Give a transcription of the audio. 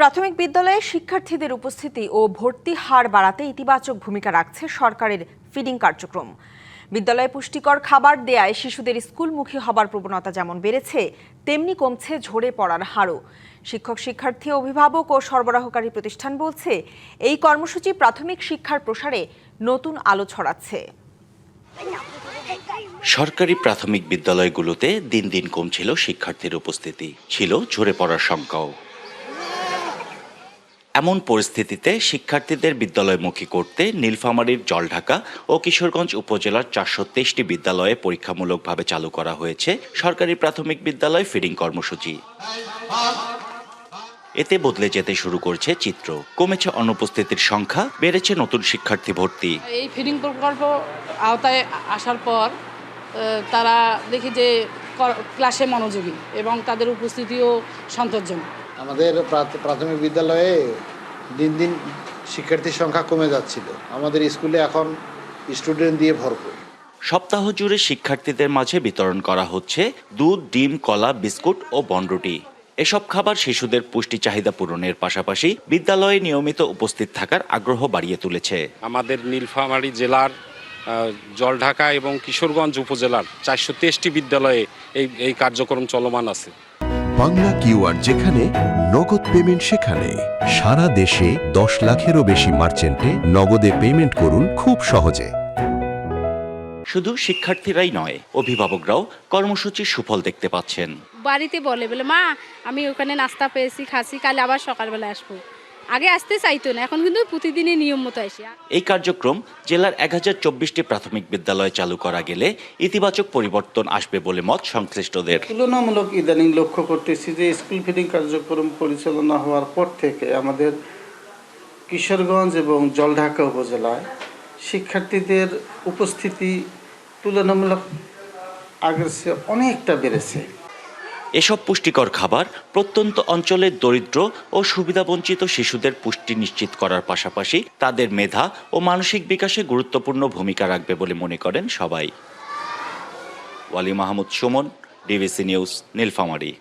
প্রাথমিক বিদ্যালয়ে শিক্ষার্থীদের উপস্থিতি ও ভর্তি হার বাড়াতে ইতিবাচক ভূমিকা রাখছে সরকারের ফিডিং কার্যক্রম। বিদ্যালয়ে পুষ্টিকর খাবার দেয়ায় শিশুদের স্কুলমুখী হবার প্রবণতা যেমন বেড়েছে, তেমনি কমছে ঝরে পড়ার হারও। শিক্ষক, শিক্ষার্থী, অভিভাবক ও সরবরাহকারী প্রতিষ্ঠান বলছে, এই কর্মসূচি প্রাথমিক শিক্ষার প্রসারে নতুন আলো ছড়াচ্ছে। সরকারি প্রাথমিক বিদ্যালয়গুলোতে দিন দিন কমছিল শিক্ষার্থীর উপস্থিতি, ছিল ঝরে পড়ার শঙ্কাও। এমন পরিস্থিতিতে শিক্ষার্থীদের বিদ্যালয়মুখী করতে নীলফামারীর জলঢাকা ও কিশোরগঞ্জ উপজেলার 423টি বিদ্যালয়ে পরীক্ষামূলকভাবে চালু করা হয়েছে সরকারি প্রাথমিক বিদ্যালয় ফিডিং কর্মসূচি। এতে বদলে যেতে শুরু করছে চিত্র। কমেছে অনুপস্থিতির সংখ্যা, বেড়েছে নতুন শিক্ষার্থী ভর্তি। এই ফিডিং প্রকল্প আওতায় আসার পর তারা দেখি যে ক্লাসে মনোযোগী এবং তাদের উপস্থিতিও সন্তোষজনক। আমাদের প্রাথমিক বিদ্যালয়ে দিন দিন শিক্ষার্থীর সংখ্যা কমে যাচ্ছিল। আমাদের স্কুলে এখন স্টুডেন্ট দিয়ে ভরপুর। সপ্তাহ জুড়ে শিক্ষার্থীদের মাঝে বিতরণ করা হচ্ছে দুধ, ডিম, কলা, বিস্কুট ও বনরুটি। এসব খাবার শিশুদের পুষ্টি চাহিদা পূরণের পাশাপাশি বিদ্যালয়ে নিয়মিত উপস্থিত থাকার আগ্রহ বাড়িয়ে তুলেছে। আমাদের নীলফামারী জেলার জলঢাকা এবং কিশোরগঞ্জ উপজেলার 423টি বিদ্যালয়ে এই কার্যক্রম চলমান আছে। বাংলা কিউআর যেখানে, নগদ পেমেন্ট সেখানে। সারা দেশে 10 লাখেরও বেশি মার্চেন্টে নগদে পেমেন্ট করুন খুব সহজে। শুধু শিক্ষার্থীরাই নয়, অভিভাবকরাও কর্মসূচির সুফল দেখতে পাচ্ছেন। বাড়িতে বলে মা আমি ওখানে নাস্তা পেয়েছি, খাচ্ছি, কাল আবার সকালবেলা আসবো। আগে আসতে চাইতো না, এখন কিন্তু প্রতিদিনই নিয়ম মতো আসি। এই কার্যক্রম জেলার 1024টি প্রাথমিক বিদ্যালয় চালু করা গেলে ইতিবাচক পরিবর্তন আসবে বলে মত সংশ্লিষ্টদের। তুলনামূলক ইদানিং লক্ষ্য করতেছি যে স্কুল ফিডিং কার্যক্রম পরিচালনা হওয়ার পর থেকে আমাদের কিশোরগঞ্জ এবং জলঢাকা উপজেলায় শিক্ষার্থীদের উপস্থিতি তুলনামূলক আগের চেয়ে অনেকটা বেড়েছে। এসব পুষ্টিকর খাবার প্রত্যন্ত অঞ্চলের দরিদ্র ও সুবিধাবঞ্চিত শিশুদের পুষ্টি নিশ্চিত করার পাশাপাশি তাদের মেধা ও মানসিক বিকাশে গুরুত্বপূর্ণ ভূমিকা রাখবে বলে মনে করেন সবাই। ওয়ালি মাহমুদ সুমন, ডিবিসি নিউজ, নীলফামারী।